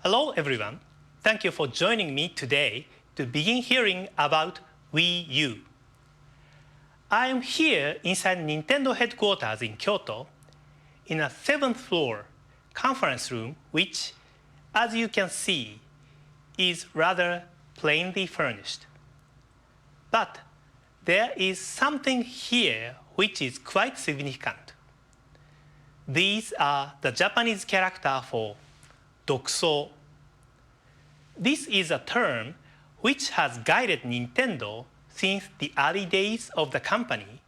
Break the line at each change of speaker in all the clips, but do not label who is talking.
Hello everyone. Thank you for joining me today to begin hearing about Wii U. I am here inside Nintendo headquarters in Kyoto in a 7th floor conference room which, as you can see, is rather plainly furnished. But there is something here which is quite significant. These are the Japanese character for Dokuso. This is a term which has guided Nintendo since the early days of the company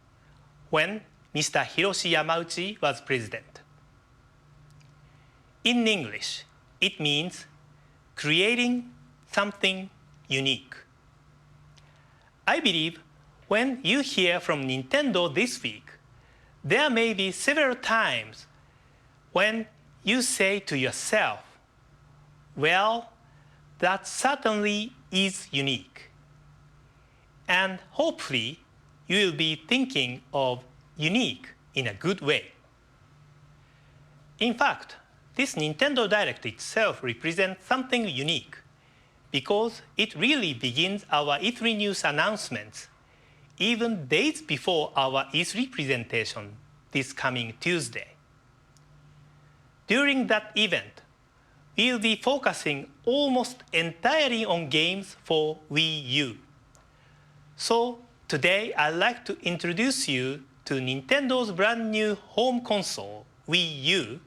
when Mr. Hiroshi Yamauchi was president. In English, it means creating something unique. I believe when you hear from Nintendo this week, there may be several times when you say to yourself, well, that certainly is unique. And hopefully, you will be thinking of unique in a good way. In fact, this Nintendo Direct itself represents something unique because it really begins our E3 news announcements even days before our E3 presentation this coming Tuesday. During that event, we'll be focusing almost entirely on games for Wii U. So today I'd like to introduce you to Nintendo's brand new home console, Wii U,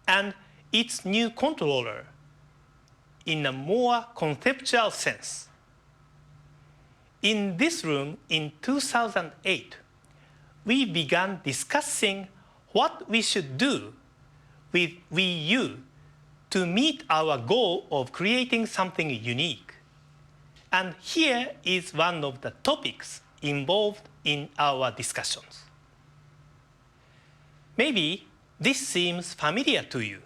and its new controller in a more conceptual sense. In this room in 2008, we began discussing what we should do with Wii U to meet our goal of creating something unique. And here is one of the topics involved in our discussions. Maybe this seems familiar to you.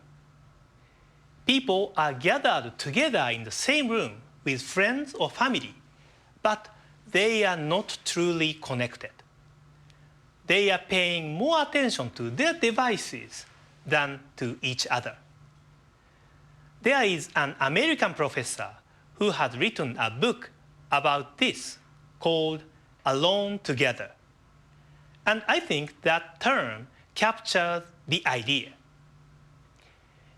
People are gathered together in the same room with friends or family, but they are not truly connected. They are paying more attention to their devices than to each other. There is an American professor who has written a book about this called Alone Together. And I think that term captures the idea.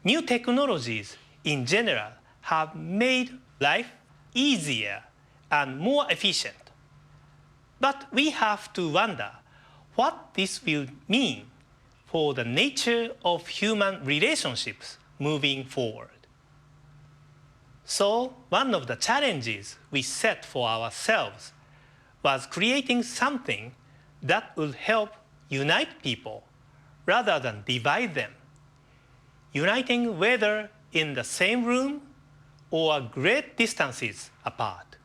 New technologies in general have made life easier and more efficient. But we have to wonder what this will mean for the nature of human relationships moving forward. So one of the challenges we set for ourselves was creating something that would help unite people rather than divide them, uniting whether in the same room or great distances apart.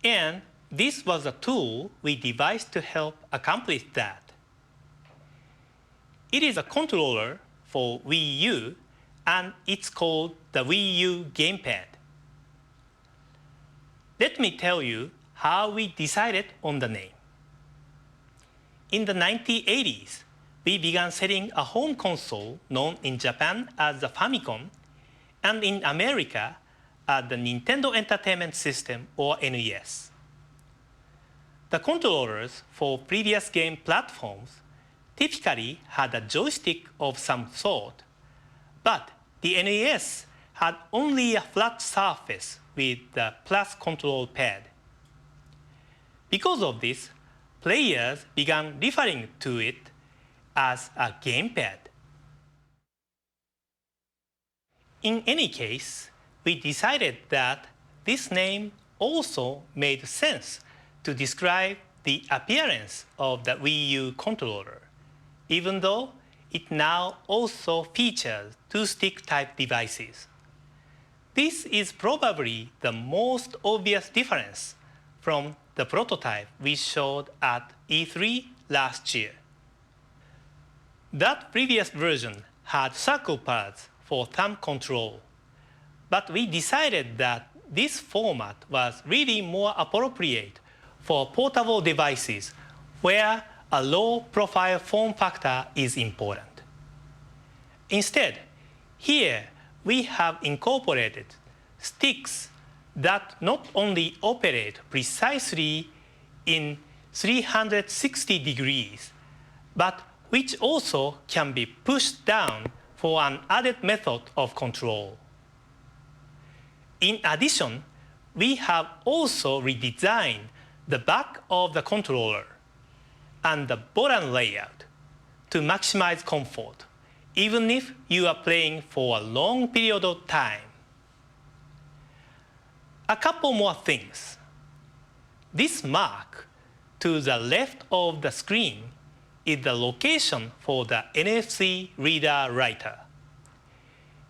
And this was a tool we devised to help accomplish that. It is a controller for Wii U, and it's called the Wii U GamePad. Let me tell you how we decided on the name. In the 1980s, we began selling a home console known in Japan as the Famicom and in America as the Nintendo Entertainment System or NES. The controllers for previous game platforms typically had a joystick of some sort, but the NES had only a flat surface with the plus control pad. Because of this, players began referring to it as a gamepad. In any case, we decided that this name also made sense to describe the appearance of the Wii U controller, even though it now also features two-stick type devices. This is probably the most obvious difference from the prototype we showed at E3 last year. That previous version had circle pads for thumb control, but we decided that this format was really more appropriate for portable devices where a low-profile form factor is important. Instead, here we have incorporated sticks that not only operate precisely in 360 degrees, but which also can be pushed down for an added method of control. In addition, we have also redesigned the back of the controller and the button layout to maximize comfort, even if you are playing for a long period of time. A couple more things. This mark to the left of the screen is the location for the NFC reader writer.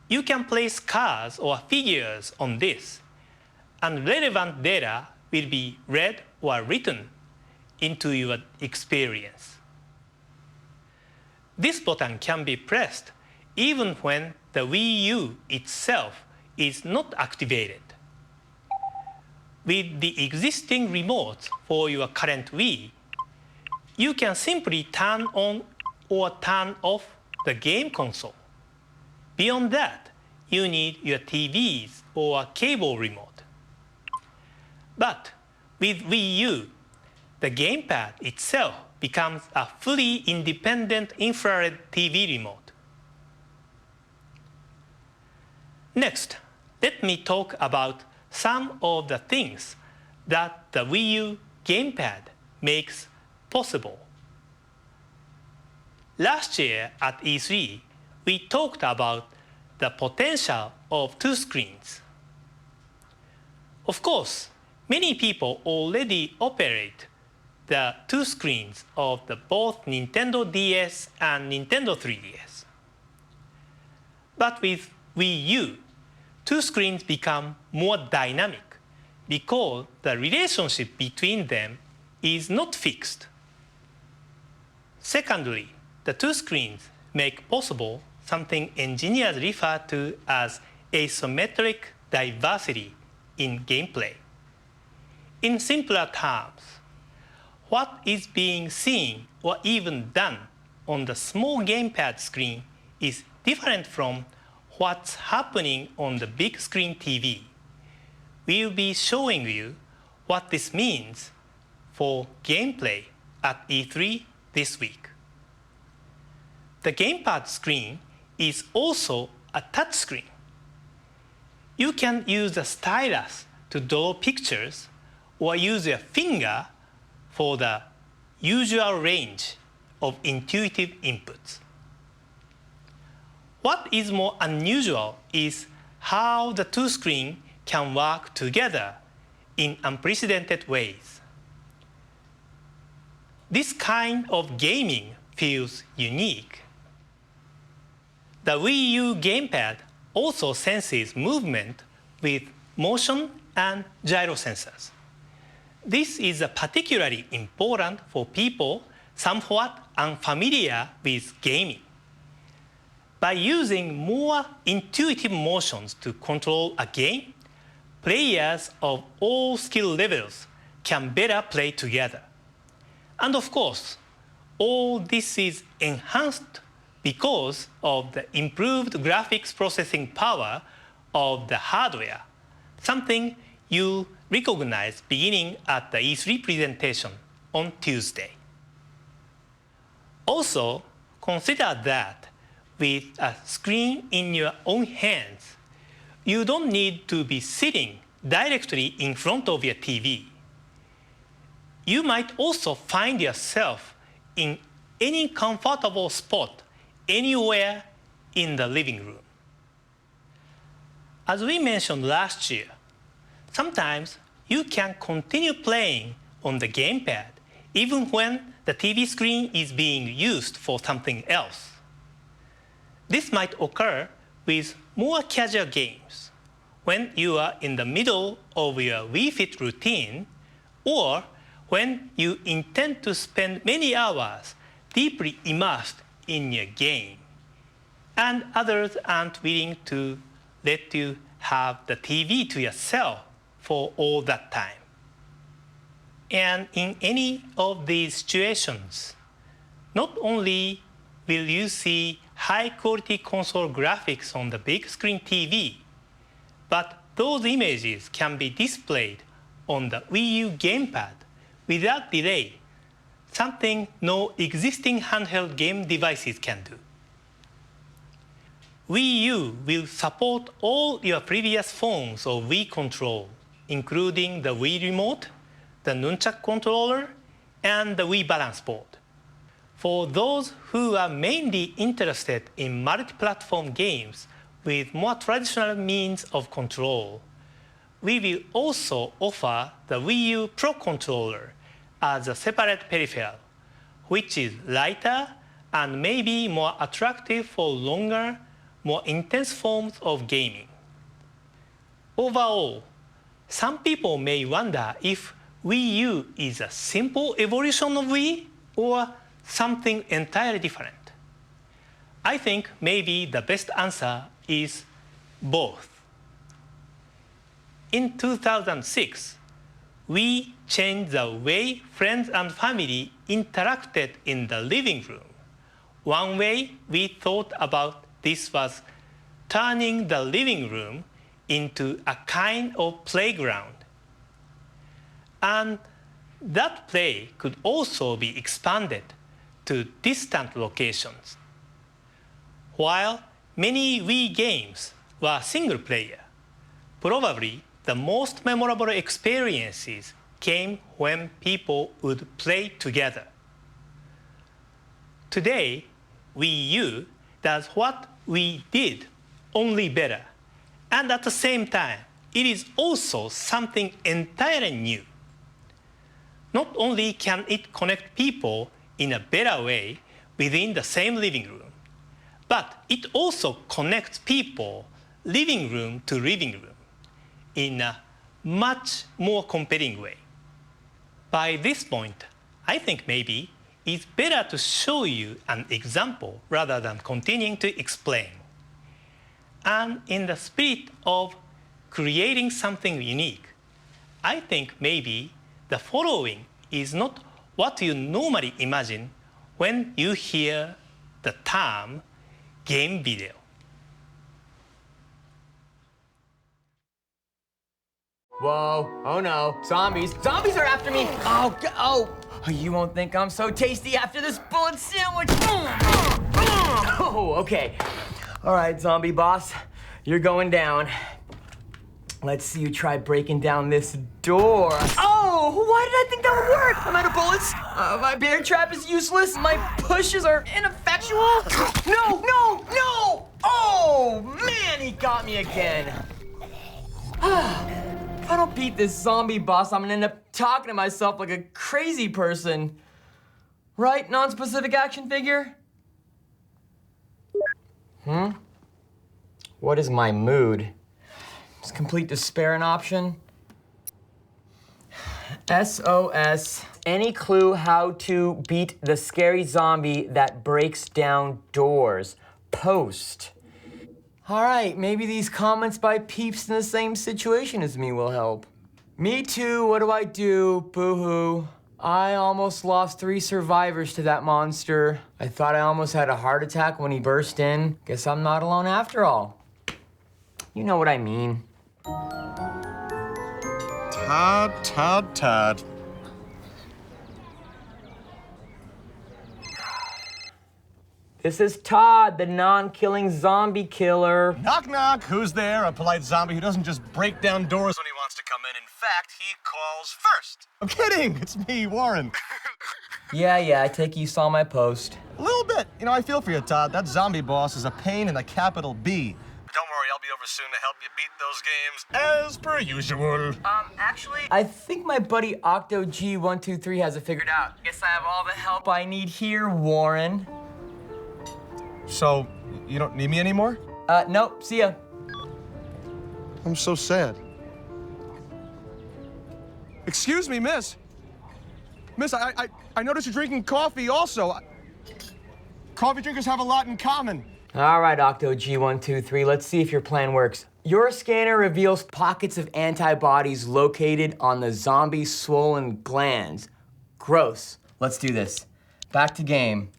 You can place cards or figures on this, and relevant data will be read or written into your experience. This button can be pressed even when the Wii U itself is not activated. With the existing remotes for your current Wii, you can simply turn on or turn off the game console. Beyond that, you need your TVs or a cable remote. But with Wii U, the gamepad itself becomes a fully independent infrared TV remote. Next, let me talk about some of the things that the Wii U GamePad makes possible. Last year at E3, we talked about the potential of two screens. Of course, many people already operate the two screens of both Nintendo DS and Nintendo 3DS. But with Wii U, two screens become more dynamic because the relationship between them is not fixed. Secondly, the two screens make possible something engineers refer to as asymmetric diversity in gameplay. In simpler terms, what is being seen or even done on the small gamepad screen is different from what's happening on the big screen TV. We'll be showing you what this means for gameplay at E3 this week. The gamepad screen is also a touch screen. You can use the stylus to draw pictures or use your finger for the usual range of intuitive inputs. What is more unusual is how the two screens can work together in unprecedented ways. This kind of gaming feels unique. The Wii U GamePad also senses movement with motion and gyro sensors. This is particularly important for people somewhat unfamiliar with gaming. By using more intuitive motions to control a game, players of all skill levels can better play together. And of course, all this is enhanced because of the improved graphics processing power of the hardware, something you'll recognize beginning at the E3 presentation on Tuesday. Also, consider that with a screen in your own hands, you don't need to be sitting directly in front of your TV. You might also find yourself in any comfortable spot anywhere in the living room. As we mentioned last year, sometimes you can continue playing on the gamepad even when the TV screen is being used for something else. This might occur with more casual games, when you are in the middle of your Wii Fit routine, or when you intend to spend many hours deeply immersed in your game, and others aren't willing to let you have the TV to yourself for all that time. And in any of these situations, not only will you see high-quality console graphics on the big screen TV, but those images can be displayed on the Wii U GamePad without delay, something no existing handheld game devices can do. Wii U will support all your previous forms of Wii control, including the Wii Remote, the Nunchuk controller, and the Wii Balance Board. For those who are mainly interested in multi-platform games with more traditional means of control, we will also offer the Wii U Pro Controller as a separate peripheral, which is lighter and maybe more attractive for longer, more intense forms of gaming. Overall, some people may wonder if Wii U is a simple evolution of Wii or something entirely different. I think maybe the best answer is both. In 2006, we changed the way friends and family interacted in the living room. One way we thought about this was turning the living room into a kind of playground. And that play could also be expanded to distant locations. While many Wii games were single player, probably the most memorable experiences came when people would play together. Today, Wii U does what we did, only better. And at the same time, it is also something entirely new. Not only can it connect people in a better way within the same living room, but it also connects people living room to living room in a much more compelling way. By this point, I think maybe it's better to show you an example rather than continuing to explain. And in the spirit of creating something unique, I think maybe the following is not what you normally imagine when you hear the term game video.
Whoa, oh no, zombies. Zombies are after me. Oh, you won't think I'm so tasty after this bullet sandwich. Oh, okay. All right, zombie boss, you're going down. Let's see you try breaking down this door. Oh, why did I think that would work? I'm out of bullets. My bear trap is useless. My pushes are ineffectual. No! Oh, man, he got me again. If I don't beat this zombie boss, I'm gonna end up talking to myself like a crazy person. Right, non-specific action figure? What is my mood? Is complete despair an option? SOS. Any clue how to beat the scary zombie that breaks down doors? Post. All right, maybe these comments by peeps in the same situation as me will help. Me too, what do I do? Boo-hoo. I almost lost 3 survivors to that monster. I thought I almost had a heart attack when he burst in. Guess I'm not alone after all. You know what I mean.
Todd.
This is Todd, the non-killing zombie killer.
Knock, knock. Who's there? A polite zombie who doesn't just break down doors when he wants to come in. In fact, he calls first. I'm kidding. It's me, Warren.
Yeah, I take it you saw my post.
A little bit. You know, I feel for you, Todd. That zombie boss is a pain in a capital B. But don't worry, I'll be over soon to help you beat those games, as per usual.
Actually, I think my buddy OctoG123 has it figured out. Guess I have all the help I need here, Warren.
So, you don't need me anymore?
Nope, see ya.
I'm so sad. Excuse me, miss. Miss, I noticed you're drinking coffee also. Coffee drinkers have a lot in common.
All right, OctoG123, let's see if your plan works. Your scanner reveals pockets of antibodies located on the zombie's swollen glands. Gross. Let's do this. Back to game.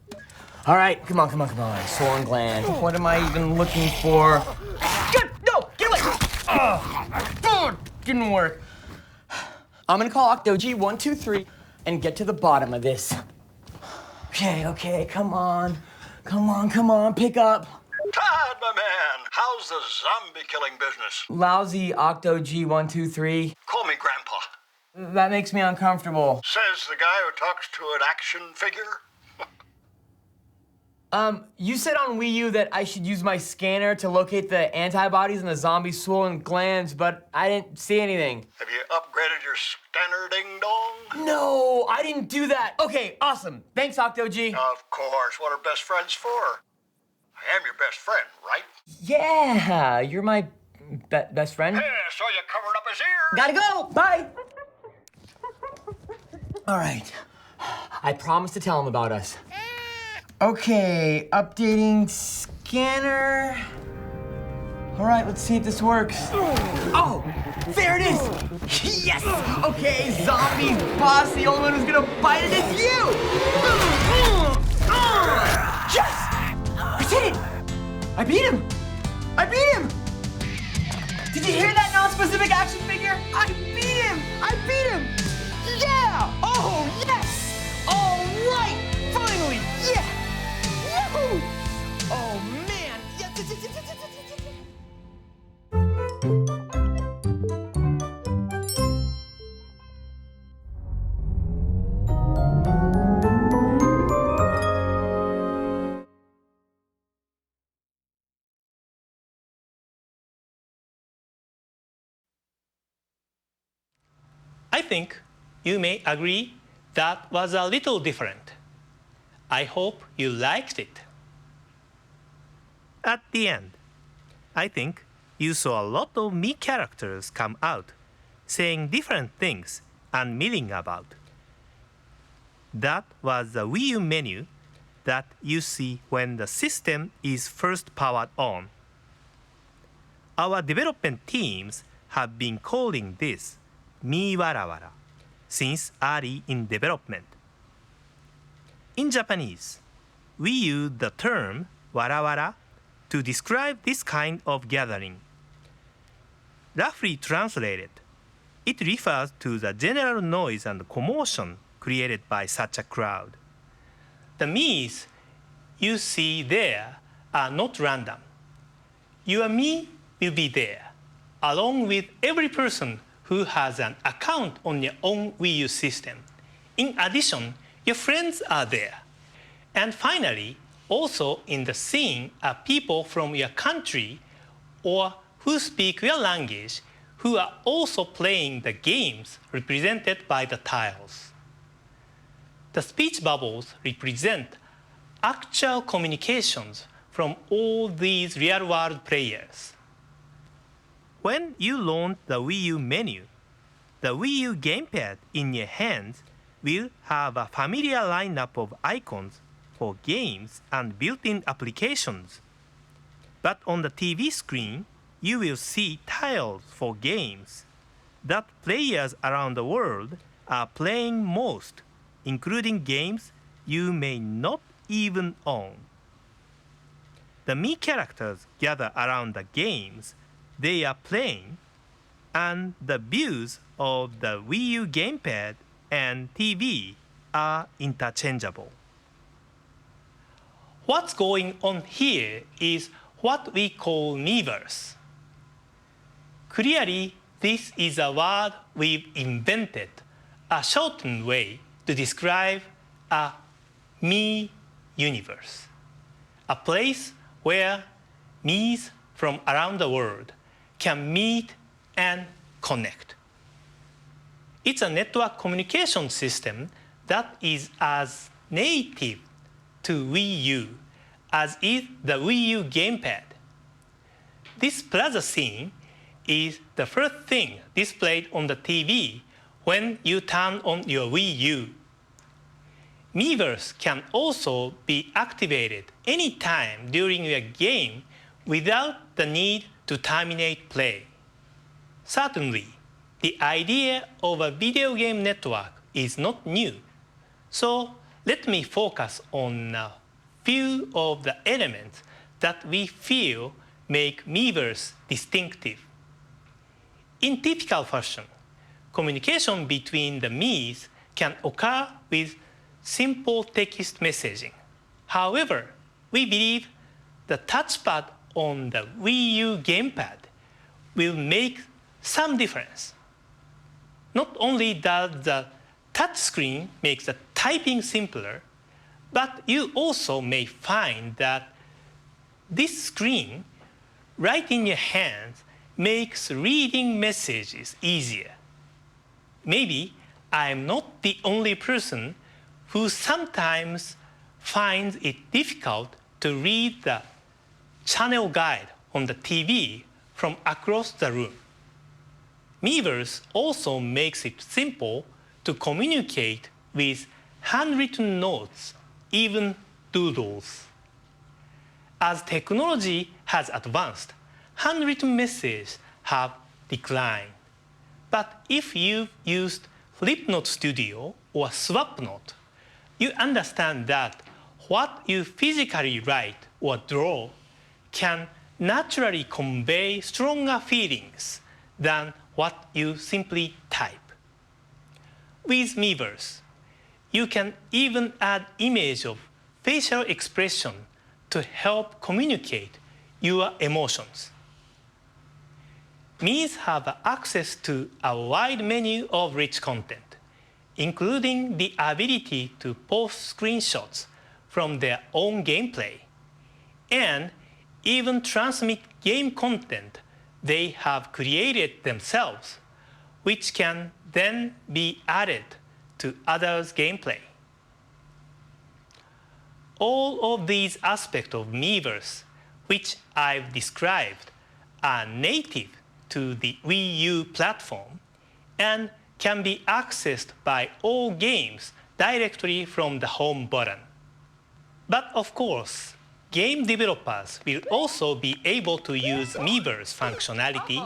All right, come on. Swollen gland. What am I even looking for? Good, no, get away! Didn't work. I'm gonna call Octo G123 and get to the bottom of this. Okay, come on, pick up.
Todd, my man, how's the zombie killing business?
Lousy Octo G123.
Call me Grandpa.
That makes me uncomfortable.
Says the guy who talks to an action figure.
You said on Wii U that I should use my scanner to locate the antibodies in the zombie's swollen glands, but I didn't see anything.
Have you upgraded your scanner, ding dong?
No, I didn't do that. Okay, awesome. Thanks, Octo G.
Of course, what are best friends for? I am your best friend, right?
Yeah, you're my best friend.
Hey, I saw you covering up his ear.
Gotta go. Bye. All right. I promised to tell him about us. Okay, updating scanner. All right, let's see if this works. Oh, there it is. Yes. Okay, zombie boss, the only one who's gonna bite it is you. Yes. I did it. I beat him. Did you hear that non-specific action figure? I beat him. Yeah. Oh, yes. All right. Finally. Yeah. Yahoo! Oh man! Yes.
I think you may agree that was a little different. I hope you liked it. At the end, I think you saw a lot of me characters come out, saying different things and milling about. That was the Wii U menu that you see when the system is first powered on. Our development teams have been calling this Mi Wara Wara since early in development. In Japanese, we use the term wara wara to describe this kind of gathering. Roughly translated, it refers to the general noise and commotion created by such a crowd. The me's you see there are not random. Your me will be there, along with every person who has an account on your own Wii U system. In addition, your friends are there. And finally, also in the scene are people from your country or who speak your language who are also playing the games represented by the tiles. The speech bubbles represent actual communications from all these real-world players. When you launch the Wii U menu, the Wii U GamePad in your hands will have a familiar lineup of icons for games and built-in applications. But on the TV screen, you will see tiles for games that players around the world are playing most, including games you may not even own. The Me characters gather around the games they are playing, and the views of the Wii U GamePad and TV are interchangeable. What's going on here is what we call Miiverse. Clearly, this is a word we've invented, a shortened way to describe a me universe, a place where me's from around the world can meet and connect. It's a network communication system that is as native to Wii U as is the Wii U GamePad. This plaza scene is the first thing displayed on the TV when you turn on your Wii U. Miiverse can also be activated anytime during your game without the need to terminate play. Certainly, the idea of a video game network is not new. So let me focus on a few of the elements that we feel make Miiverse distinctive. In typical fashion, communication between the Miis can occur with simple text messaging. However, we believe the touchpad on the Wii U GamePad will make some difference. Not only does the touchscreen make the typing simpler, but you also may find that this screen right in your hands makes reading messages easier. Maybe I'm not the only person who sometimes finds it difficult to read the channel guide on the TV from across the room. Miiverse also makes it simple to communicate with handwritten notes, even doodles. As technology has advanced, handwritten messages have declined. But if you've used Flipnote Studio or SwapNote, you understand that what you physically write or draw can naturally convey stronger feelings than what you simply type. With Miiverse, you can even add image of facial expression to help communicate your emotions. Miis have access to a wide menu of rich content, including the ability to post screenshots from their own gameplay, and even transmit game content they have created themselves, which can then be added to others' gameplay. All of these aspects of Miiverse, which I've described, are native to the Wii U platform and can be accessed by all games directly from the home button. But of course, game developers will also be able to use Miiverse functionality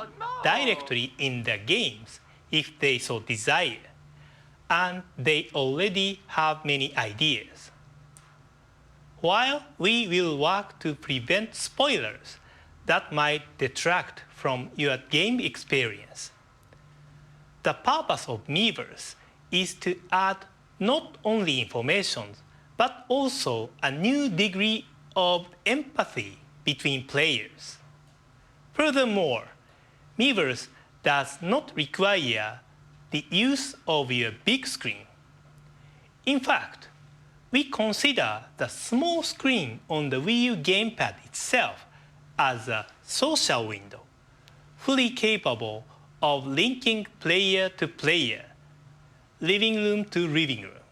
directly in their games if they so desire, and they already have many ideas. While we will work to prevent spoilers that might detract from your game experience, the purpose of Miiverse is to add not only information, but also a new degree of empathy between players. Furthermore, Miiverse does not require the use of your big screen. In fact, we consider the small screen on the Wii U GamePad itself as a social window, fully capable of linking player to player, living room to living room,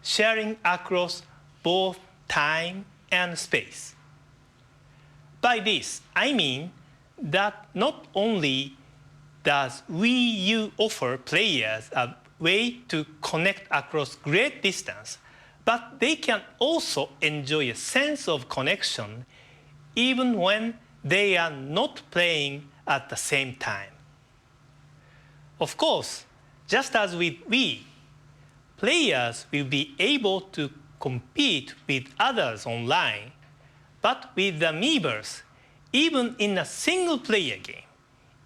sharing across both time and space. By this, I mean that not only does Wii U offer players a way to connect across great distance, but they can also enjoy a sense of connection even when they are not playing at the same time. Of course, just as with Wii, players will be able to compete with others online, but with the Miiverse, even in a single-player game,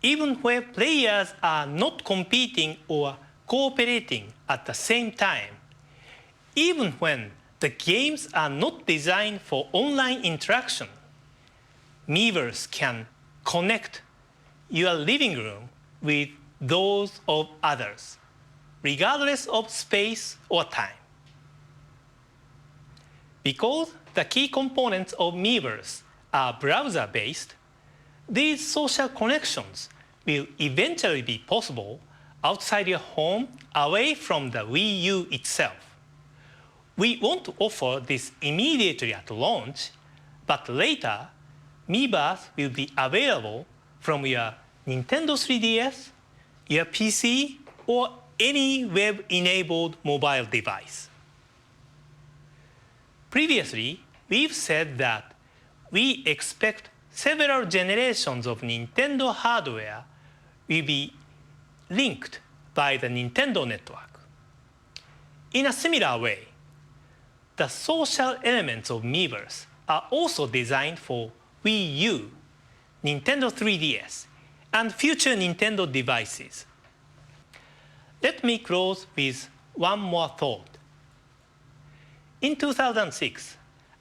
even where players are not competing or cooperating at the same time, even when the games are not designed for online interaction, Miiverse can connect your living room with those of others, regardless of space or time. Because the key components of Miiverse are browser-based, these social connections will eventually be possible outside your home, away from the Wii U itself. We want to offer this immediately at launch, but later, Miiverse will be available from your Nintendo 3DS, your PC, or any web-enabled mobile device. Previously, we've said that we expect several generations of Nintendo hardware will be linked by the Nintendo network. In a similar way, the social elements of Miiverse are also designed for Wii U, Nintendo 3DS, and future Nintendo devices. Let me close with one more thought. In 2006,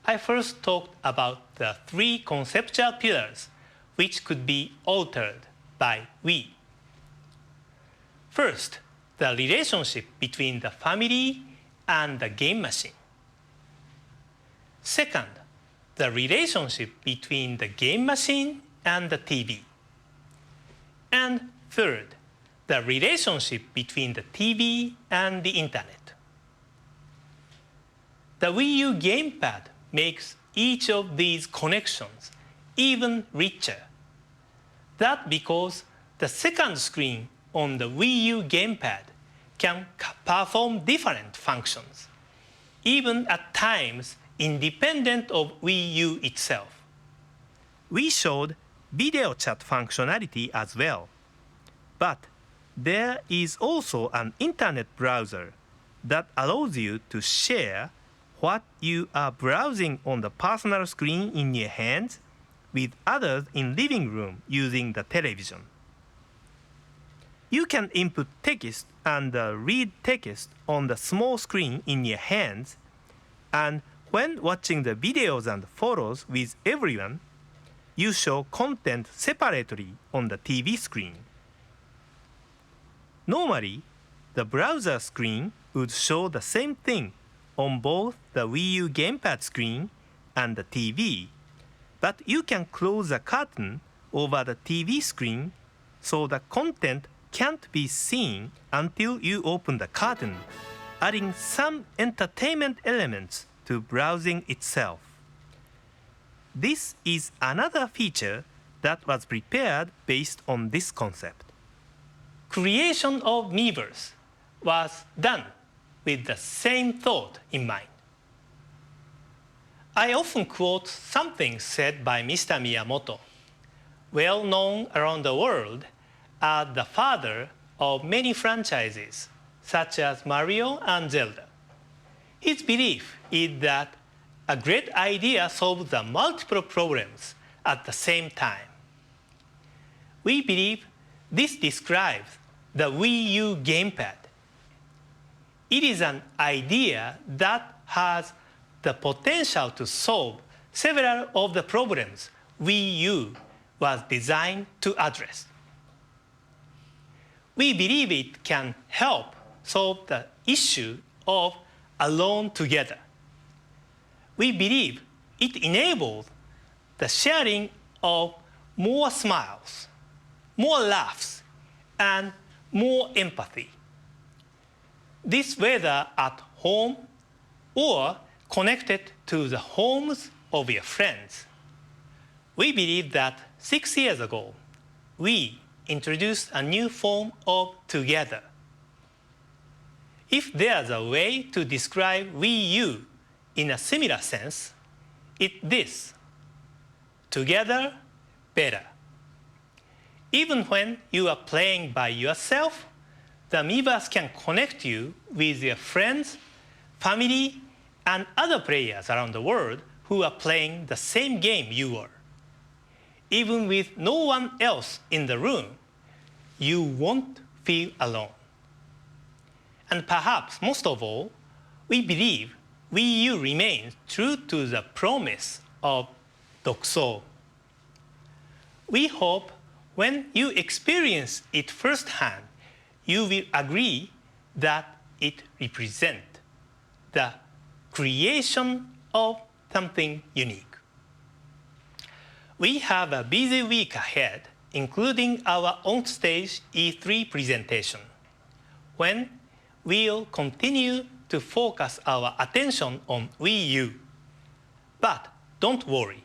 I first talked about the three conceptual pillars which could be altered by Wii. First, the relationship between the family and the game machine. Second, the relationship between the game machine and the TV. And third, the relationship between the TV and the internet. The Wii U GamePad makes each of these connections even richer. That's because the second screen on the Wii U GamePad can perform different functions, even at times independent of Wii U itself. We showed video chat functionality as well. But there is also an internet browser that allows you to share what you are browsing on the personal screen in your hands with others in living room using the television. You can input text and read text on the small screen in your hands, and when watching the videos and photos with everyone, you show content separately on the TV screen. Normally, the browser screen would show the same thing on both the Wii U GamePad screen and the TV, but you can close the curtain over the TV screen so the content can't be seen until you open the curtain, adding some entertainment elements to browsing itself. This is another feature that was prepared based on this concept. Creation of Miiverse was done with the same thought in mind. I often quote something said by Mr. Miyamoto, well known around the world as the father of many franchises, such as Mario and Zelda. His belief is that a great idea solves the multiple problems at the same time. We believe this describes the Wii U GamePad. It is an idea that has the potential to solve several of the problems Wii U was designed to address. We believe it can help solve the issue of alone together. We believe it enables the sharing of more smiles, more laughs, and more empathy. This whether at home or connected to the homes of your friends. We believe that 6 years ago, we introduced a new form of together. If there's a way to describe Wii U in a similar sense, it's this: together, better. Even when you are playing by yourself, the Miiverse can connect you with your friends, family, and other players around the world who are playing the same game you are. Even with no one else in the room, you won't feel alone. And perhaps most of all, we believe Wii U remains true to the promise of Dokso. We hope when you experience it firsthand, you will agree that it represents the creation of something unique. We have a busy week ahead, including our on-stage E3 presentation, when we'll continue to focus our attention on Wii U. But don't worry,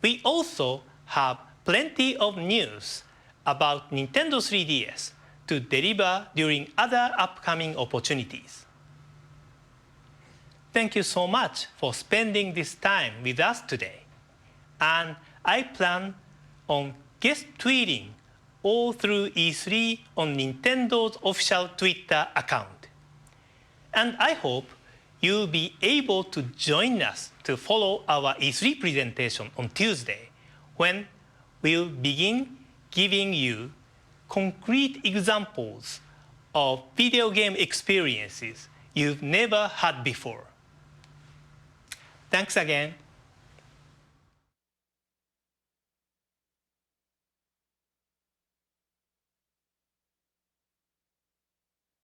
we also have plenty of news about Nintendo 3DS to deliver during other upcoming opportunities. Thank you so much for spending this time with us today. And I plan on guest tweeting all through E3 on Nintendo's official Twitter account. And I hope you'll be able to join us to follow our E3 presentation on Tuesday, when we'll begin giving you concrete examples of video game experiences you've never had before. Thanks again.